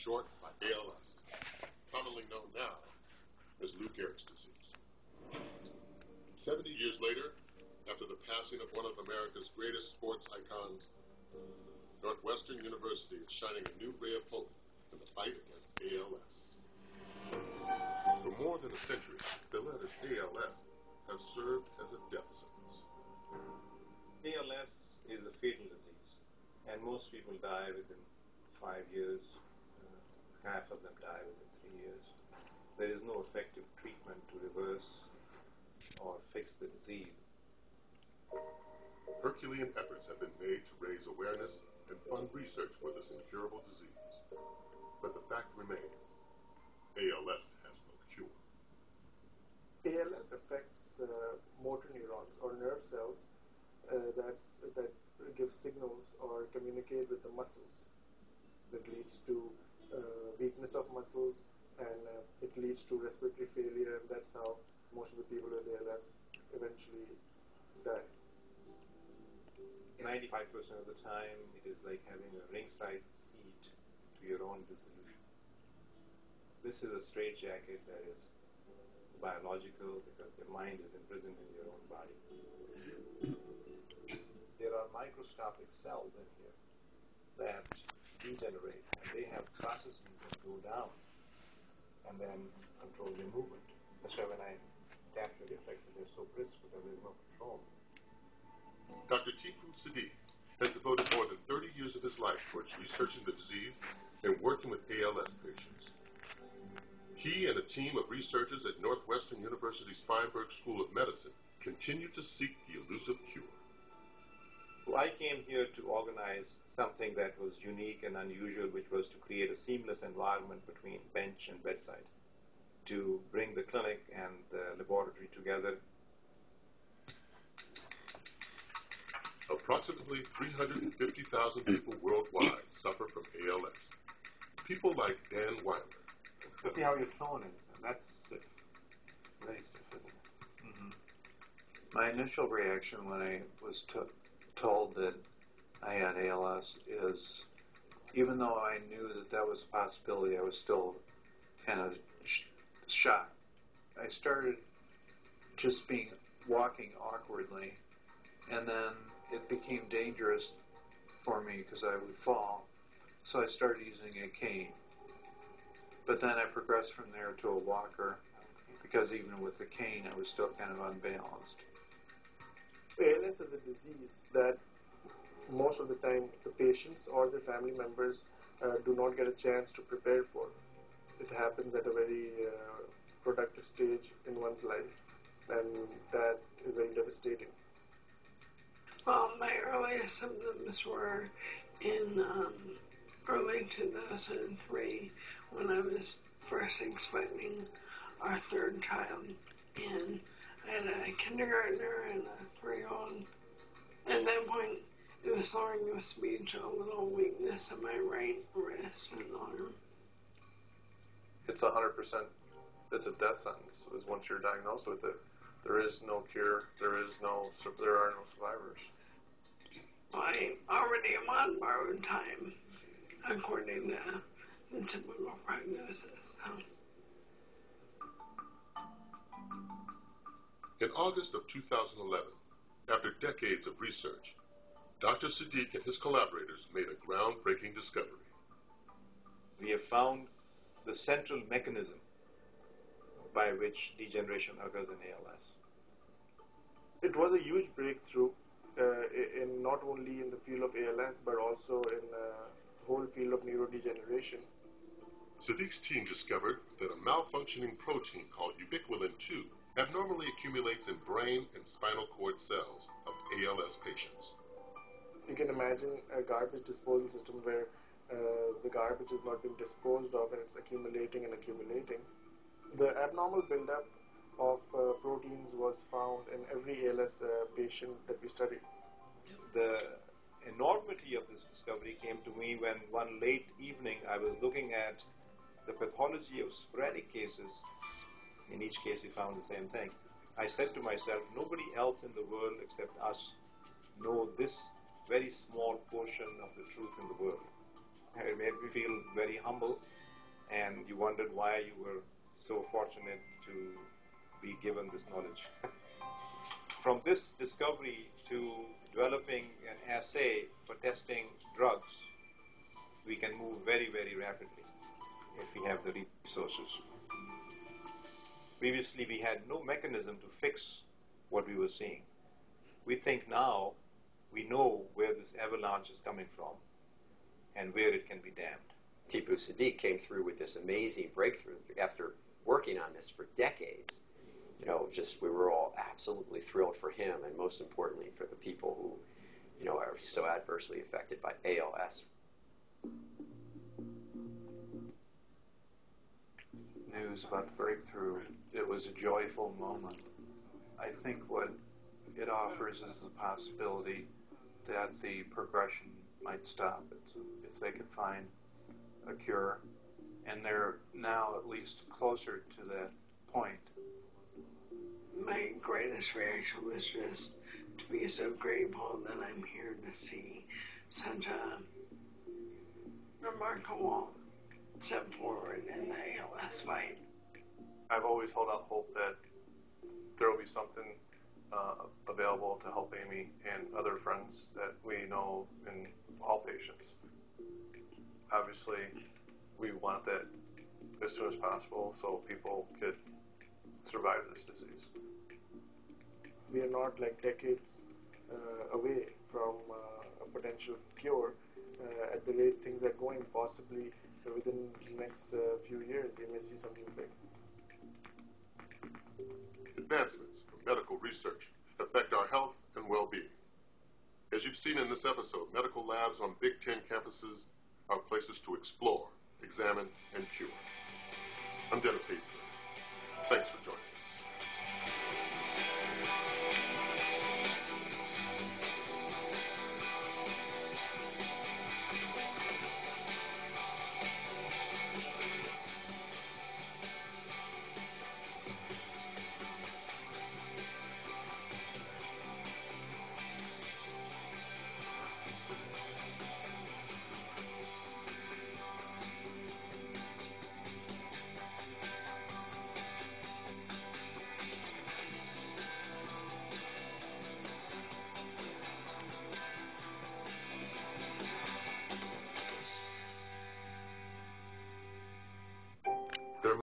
short by ALS, commonly known now as Lou Gehrig's disease. 70 years later, after the passing of one of America's greatest sports icons, Northwestern University is shining a new ray of hope in the fight against ALS. For more than a century, the letters ALS have served as a death sentence. ALS is a fatal disease, and most people die within 5 years. Half of them die within 3 years. There is no effective treatment to reverse or fix the disease. Herculean efforts have been made to raise awareness and fund research for this incurable disease. But the fact remains, ALS has no cure. ALS affects motor neurons or nerve cells that give signals or communicate with the muscles. That leads to weakness of muscles, and it leads to respiratory failure, and that's how most of the people with ALS eventually die. 95% of the time, it is like having a ringside seat to your own dissolution. This is a straitjacket that is biological because your mind is imprisoned in your own body. There are microscopic cells in here that degenerate, and they have processes that go down and then control their movement. That's why when I tap your reflexes, they're so brisk because there's no control. Dr. Tipu Siddique has devoted more than 30 years of his life towards researching the disease and working with ALS patients. He and a team of researchers at Northwestern University's Feinberg School of Medicine continue to seek the elusive cure. So I came here to organize something that was unique and unusual, which was to create a seamless environment between bench and bedside, to bring the clinic and the laboratory together. Approximately 350,000 people worldwide suffer from ALS. People like Dan Weiler. See how your tone is. That's stiff. Very stiff, isn't it? Mm-hmm. My initial reaction when I was told that I had ALS is, even though I knew that was a possibility, I was still kind of shocked. I started just walking awkwardly, and then it became dangerous for me because I would fall, so I started using a cane. But then I progressed from there to a walker, because even with the cane, I was still kind of unbalanced. ALS is a disease that most of the time the patients or their family members do not get a chance to prepare for. It happens at a very productive stage in one's life, and that is very devastating. Well, my earliest symptoms were in early 2003 when I was first expecting our third child, and I had a kindergartner and a 3-year-old. At that point, it was slurring of speech, a little weakness in my right wrist and arm. It's 100%. It's a death sentence. Once you're diagnosed with it, there is no cure. There are no survivors. I already am on borrowed time, according to the typical prognosis. In August of 2011, after decades of research, Dr. Siddique and his collaborators made a groundbreaking discovery. We have found the central mechanism by which degeneration occurs in ALS. It was a huge breakthrough in not only in the field of ALS, but also in the whole field of neurodegeneration. Siddique's team discovered that a malfunctioning protein called ubiquinol-2 abnormally accumulates in brain and spinal cord cells of ALS patients. You can imagine a garbage disposal system where the garbage is not being disposed of and it's accumulating and accumulating. The abnormal buildup of proteins was found in every ALS patient that we studied. The enormity of this discovery came to me when one late evening I was looking at the pathology of sporadic cases. In each case we found the same thing. I said to myself, nobody else in the world except us know this very small portion of the truth in the world. It made me feel very humble, and you wondered why you were so fortunate to be given this knowledge. From this discovery to developing an assay for testing drugs, we can move very, very rapidly if we have the resources. Previously, we had no mechanism to fix what we were seeing. We think now we know where this avalanche is coming from and where it can be dammed. Tipu Sadiq came through with this amazing breakthrough after working on this for decades. You know, just we were all absolutely thrilled for him, and most importantly for the people who, you know, are so adversely affected by ALS. News about the breakthrough, it was a joyful moment. I think what it offers is the possibility that the progression might stop if they could find a cure, and they're now at least closer to that point. My greatest reaction was just to be so grateful that I'm here to see such a remarkable step forward in the ALS fight. I've always held out hope that there will be something available to help Amy and other friends that we know and all patients. Obviously, we want that as soon as possible so people could survive this disease. We are not like decades away from a potential cure. At the rate things are going, possibly within the next few years, we may see something big. Advancements from medical research affect our health and well-being. As you've seen in this episode, medical labs on Big Ten campuses are places to explore, examine, and cure. I'm Dennis Hazelwood. Thanks for joining.